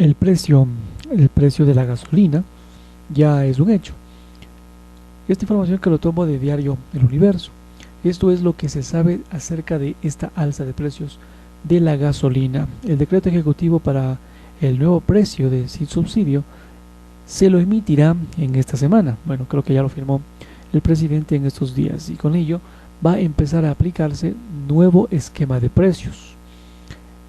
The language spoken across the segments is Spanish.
el precio, el precio de la gasolina ya es un hecho. Esta información que lo tomo de Diario El Universo. Esto es lo que se sabe acerca de esta alza de precios de la gasolina. El decreto ejecutivo para el nuevo precio de sin subsidio se lo emitirá en esta semana. Bueno, creo que ya lo firmó el presidente en estos días y con ello va a empezar a aplicarse nuevo esquema de precios.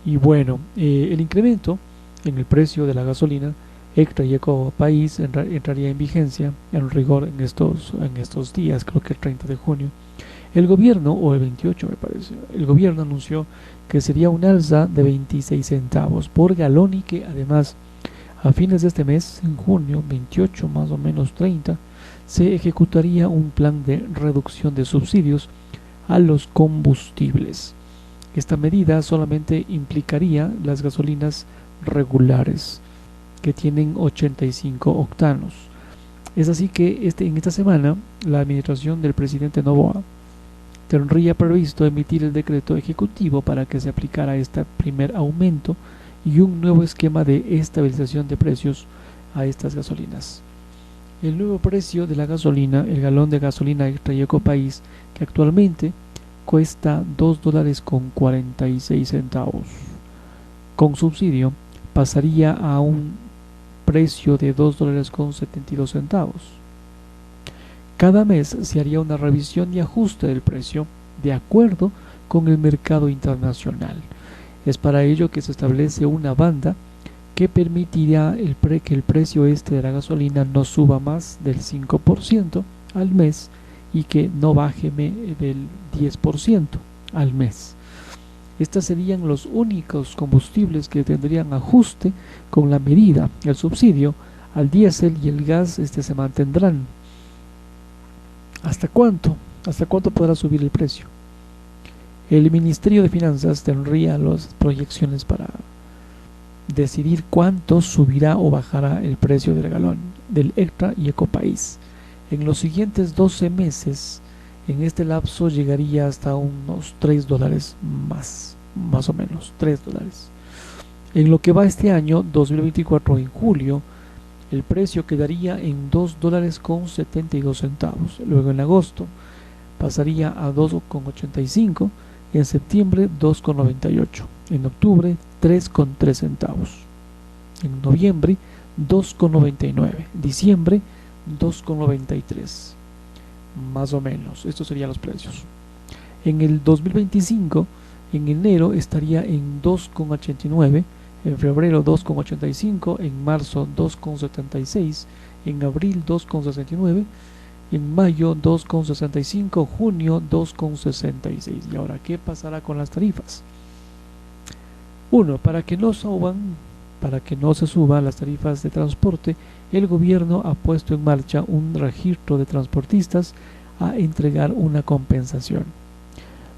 Y bueno, el incremento en el precio de la gasolina extra y Ecopaís entraría en vigencia en rigor en estos días, creo que el 30 de junio. El gobierno, o el 28 me parece, el gobierno anunció que sería un alza de 26 centavos por galón y que además a fines de este mes, en junio 28 más o menos 30, se ejecutaría un plan de reducción de subsidios a los combustibles. Esta medida solamente implicaría las gasolinas regulares que tienen 85 octanos. Es así que en esta semana la administración del presidente Noboa tendría previsto emitir el decreto ejecutivo para que se aplicara este primer aumento y un nuevo esquema de estabilización de precios a estas gasolinas. El nuevo precio de la gasolina, el galón de gasolina extra y Ecopaís, que actualmente cuesta $2.46, con subsidio pasaría a un precio de $2.72. Cada mes se haría una revisión y ajuste del precio de acuerdo con el mercado internacional. Es para ello que se establece una banda que permitirá que el precio de la gasolina no suba más del 5% al mes y que no baje del 10% al mes. Estos serían los únicos combustibles que tendrían ajuste con la medida. El subsidio al diésel y el gas se mantendrán. ¿Hasta cuánto? ¿Hasta cuánto podrá subir el precio? El Ministerio de Finanzas tendría las proyecciones para decidir cuánto subirá o bajará el precio del galón del Extra y Ecopaís. En los siguientes 12 meses, en este lapso llegaría hasta unos $3 más o menos, $3. En lo que va este año 2024, en julio, el precio quedaría en $2.72. Luego en agosto pasaría a 2,85, en septiembre 2,98, en octubre 3,3 centavos, en noviembre 2,99, diciembre 2,93, más o menos. Estos serían los precios. En el 2025, en enero estaría en 2,89, en febrero 2,85, en marzo 2,76, en abril 2,69, en mayo 2,65, junio 2,66. Y ahora, ¿qué pasará con las tarifas? Uno, para que no se suban las tarifas de transporte, el gobierno ha puesto en marcha un registro de transportistas a entregar una compensación.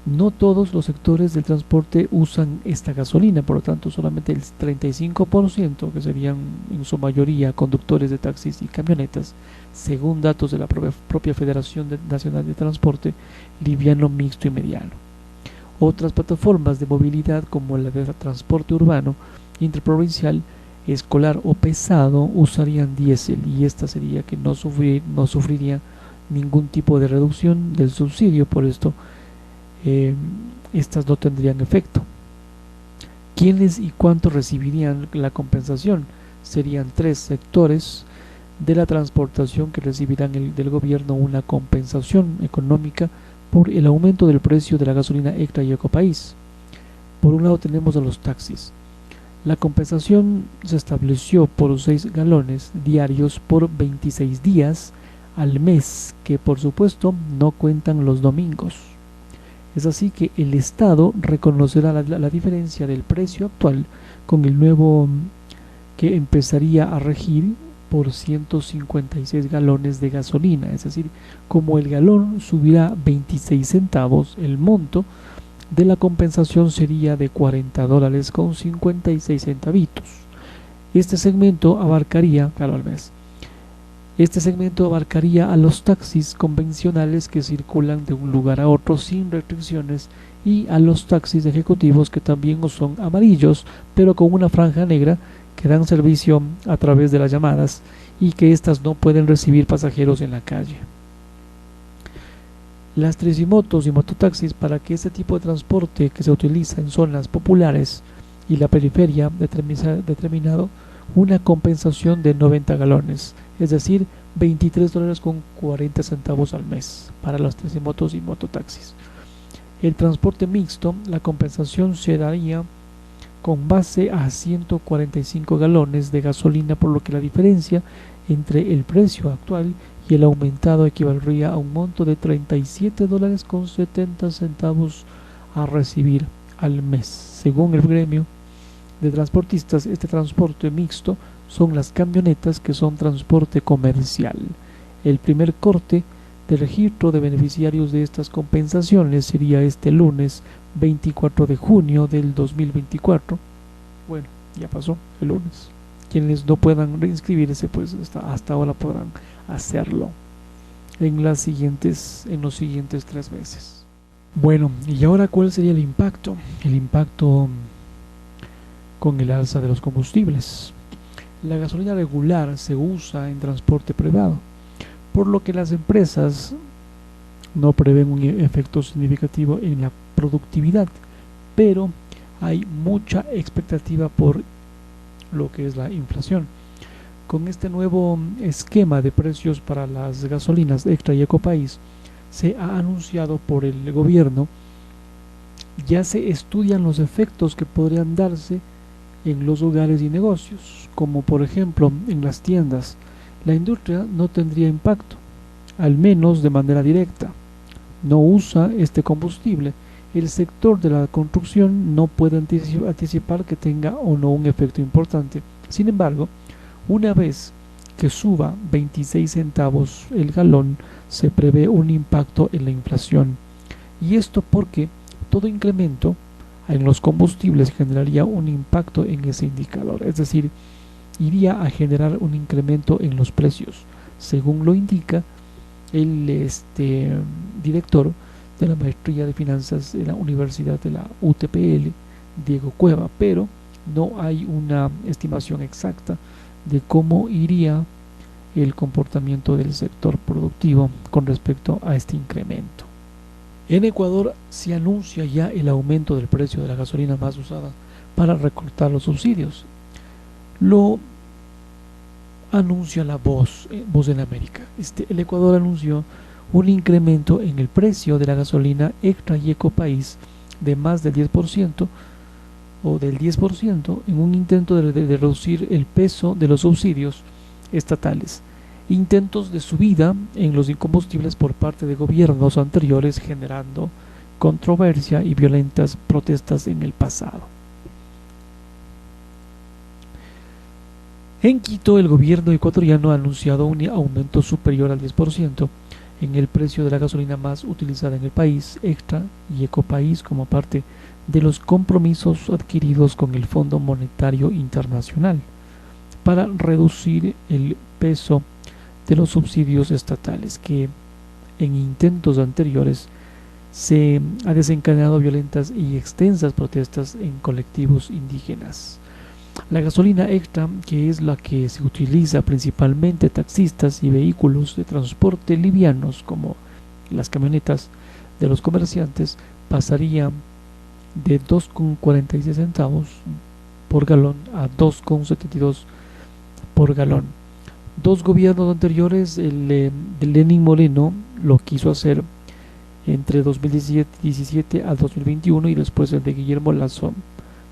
No todos los sectores del transporte usan esta gasolina, por lo tanto solamente el 35%, que serían en su mayoría conductores de taxis y camionetas, según datos de la propia Federación Nacional de Transporte Liviano, Mixto y Mediano. Otras plataformas de movilidad como la de transporte urbano, interprovincial, escolar o pesado usarían diésel, y esta sería que no sufriría ningún tipo de reducción del subsidio. Por esto estas no tendrían efecto. ¿Quiénes y cuánto recibirían la compensación? Serían 3 sectores de la transportación que recibirán del gobierno una compensación económica por el aumento del precio de la gasolina Extra y Ecopaís. Por un lado tenemos a los taxis. La compensación se estableció por 6 galones diarios por 26 días al mes, que por supuesto no cuentan los domingos. Es así que el Estado reconocerá la diferencia del precio actual con el nuevo que empezaría a regir por 156 galones de gasolina. Es decir, como el galón subirá 26 centavos, el monto de la compensación sería de $40,56. Este segmento abarcaría, claro, al mes. Este segmento abarcaría a los taxis convencionales que circulan de un lugar a otro sin restricciones y a los taxis ejecutivos que también son amarillos pero con una franja negra que dan servicio a través de las llamadas y que éstas no pueden recibir pasajeros en la calle. Las tricimotos y mototaxis, para que este tipo de transporte que se utiliza en zonas populares y la periferia determinado una compensación de 90 galones, es decir, $23.40 al mes para las tricimotos y mototaxis. El transporte mixto, la compensación se daría con base a 145 galones de gasolina, por lo que la diferencia entre el precio actual y el aumentado equivaldría a un monto de $37.70 a recibir al mes. Según el gremio de transportistas, este transporte mixto son las camionetas, que son transporte comercial. El primer corte de registro de beneficiarios de estas compensaciones sería este lunes 24 de junio del 2024. Bueno, ya pasó el lunes. Quienes no puedan reinscribirse, pues hasta ahora podrán hacerlo en los siguientes 3 meses. Bueno, y ahora, ¿cuál sería el impacto? El impacto con el alza de los combustibles. La gasolina regular se usa en transporte privado, por lo que las empresas no prevén un efecto significativo en la productividad, pero hay mucha expectativa por lo que es la inflación. Con este nuevo esquema de precios para las gasolinas Extra y Ecopaís, se ha anunciado por el gobierno, ya se estudian los efectos que podrían darse en los hogares y negocios, como por ejemplo en las tiendas. La industria no tendría impacto, al menos de manera directa. No usa este combustible. El sector de la construcción no puede anticipar que tenga o no un efecto importante. Sin embargo, una vez que suba 26 centavos el galón, se prevé un impacto en la inflación. Y esto porque todo incremento en los combustibles generaría un impacto en ese indicador, es decir, iría a generar un incremento en los precios, según lo indica el director de la maestría de finanzas de la Universidad de la UTPL, Diego Cueva, pero no hay una estimación exacta de cómo iría el comportamiento del sector productivo con respecto a este incremento. En Ecuador se anuncia ya el aumento del precio de la gasolina más usada para recortar los subsidios. Lo anuncia la Voz en América. El Ecuador anunció un incremento en el precio de la gasolina Extra y Ecopaís de más del 10% o del 10% en un intento de reducir el peso de los subsidios estatales. Intentos de subida en los combustibles por parte de gobiernos anteriores, generando controversia y violentas protestas en el pasado. En Quito, el gobierno ecuatoriano ha anunciado un aumento superior al 10% en el precio de la gasolina más utilizada en el país, Extra y Ecopaís, como parte de los compromisos adquiridos con el Fondo Monetario Internacional para reducir el peso de los subsidios estatales, que en intentos anteriores se ha desencadenado violentas y extensas protestas en colectivos indígenas. La gasolina Extra, que es la que se utiliza principalmente taxistas y vehículos de transporte livianos como las camionetas de los comerciantes, pasaría de 2,46 centavos por galón a 2,72 por galón. Dos gobiernos anteriores, el de Lenín Moreno, lo quiso hacer entre 2017 a 2021, y después el de Guillermo Lasso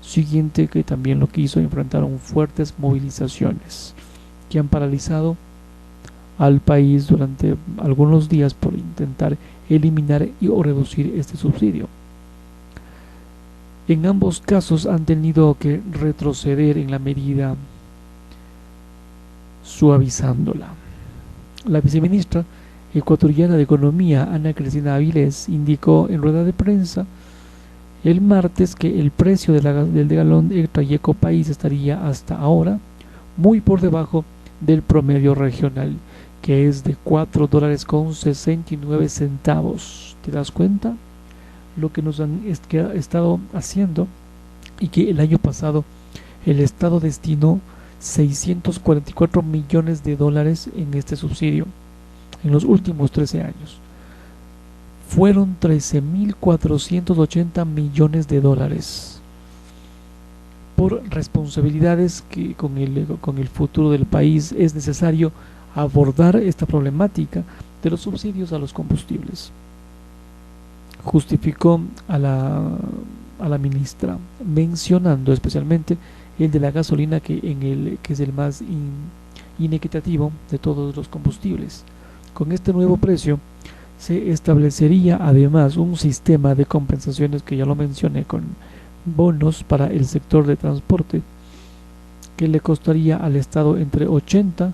siguiente, que también lo quiso. Enfrentaron fuertes movilizaciones que han paralizado al país durante algunos días por intentar eliminar o reducir este subsidio. En ambos casos han tenido que retroceder en la medida, suavizándola. La viceministra ecuatoriana de Economía, Ana Cristina Avilés, indicó en rueda de prensa el martes que el precio del galón Extra y Ecopaís estaría hasta ahora muy por debajo del promedio regional, que es de $4.69. ¿Te das cuenta? Lo que nos han estado haciendo, y que el año pasado el Estado destinó 644 millones de dólares en este subsidio en los últimos 13 años. Fueron 13.480 millones de dólares por responsabilidades que con el futuro del país es necesario abordar esta problemática de los subsidios a los combustibles. Justificó a la ministra, mencionando especialmente el de la gasolina que es el más inequitativo de todos los combustibles. Con este nuevo precio se establecería además un sistema de compensaciones que ya lo mencioné, con bonos para el sector de transporte que le costaría al Estado entre 80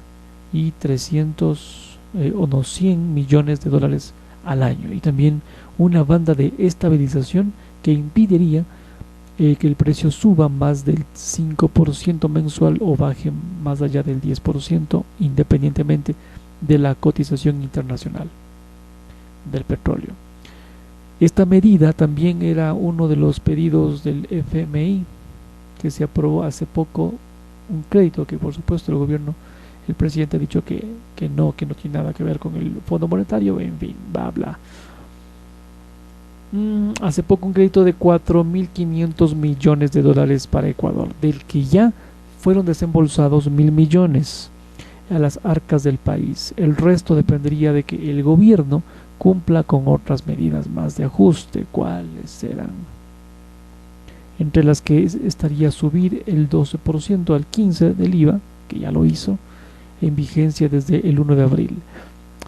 y 300 o no 100 millones de dólares al año, y también una banda de estabilización que impediría que el precio suba más del 5% mensual o baje más allá del 10% independientemente de la cotización internacional del petróleo. Esta medida también era uno de los pedidos del FMI, que se aprobó hace poco un crédito que por supuesto el presidente ha dicho que no tiene nada que ver con el Fondo Monetario, en fin, bla bla. Hace poco un crédito de 4.500 millones de dólares para Ecuador, del que ya fueron desembolsados 1.000 millones a las arcas del país. El resto dependería de que el gobierno cumpla con otras medidas más de ajuste. ¿Cuáles serán? Entre las que estaría subir el 12% al 15% del IVA, que ya lo hizo, en vigencia desde el 1 de abril.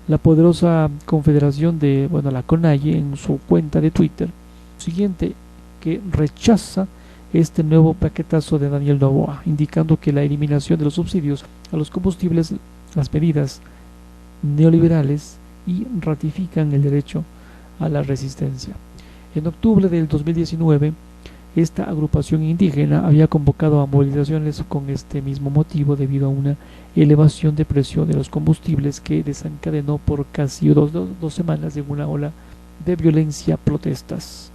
La poderosa confederación la CONAIE, en su cuenta de Twitter, siguiente, que rechaza este nuevo paquetazo de Daniel Noboa, indicando que la eliminación de los subsidios a los combustibles, las medidas neoliberales, y ratifican el derecho a la resistencia. En octubre del 2019, esta agrupación indígena había convocado a movilizaciones con este mismo motivo debido a una elevación de precio de los combustibles que desencadenó por casi dos semanas en una ola de violencia, protestas,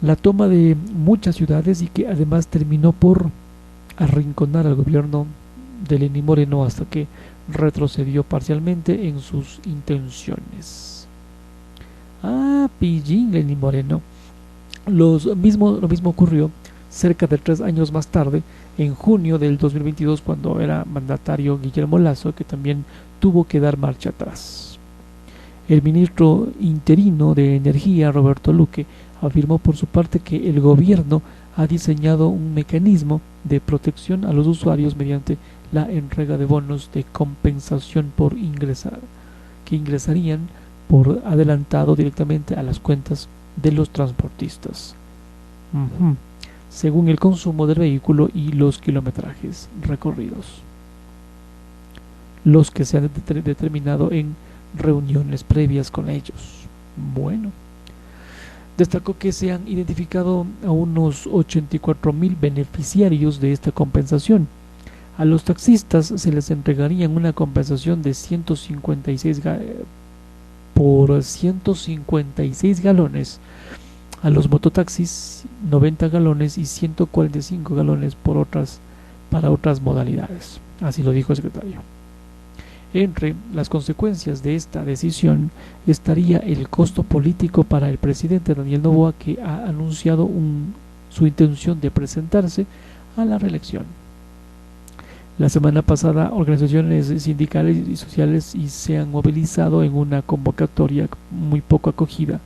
la toma de muchas ciudades, y que además terminó por arrinconar al gobierno de Lenín Moreno hasta que retrocedió parcialmente en sus intenciones. Pillín Lenín Moreno. Lo mismo ocurrió cerca de 3 años más tarde, en junio del 2022, cuando era mandatario Guillermo Lasso, que también tuvo que dar marcha atrás. El ministro interino de Energía, Roberto Luque, afirmó por su parte que el gobierno ha diseñado un mecanismo de protección a los usuarios mediante la entrega de bonos de compensación por ingresar, que ingresarían por adelantado directamente a las cuentas de los transportistas, según el consumo del vehículo y los kilometrajes recorridos, los que se han determinado en reuniones previas con ellos. Bueno, destacó que se han identificado a unos 84.000 beneficiarios de esta compensación. A los taxistas se les entregarían una compensación de 156 por 156 galones, a los mototaxis 90 galones y 145 galones para otras modalidades. Así lo dijo el secretario. Entre las consecuencias de esta decisión estaría el costo político para el presidente Daniel Noboa, que ha anunciado su intención de presentarse a la reelección. La semana pasada, organizaciones sindicales y sociales se han movilizado en una convocatoria muy poco acogida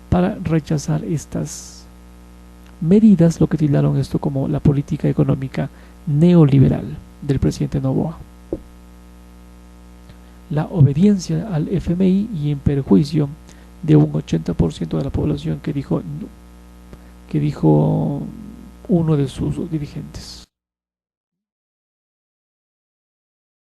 para rechazar estas medidas, lo que tildaron esto como la política económica neoliberal del presidente Noboa. La obediencia al FMI y en perjuicio de un 80% de la población, que dijo uno de sus dirigentes.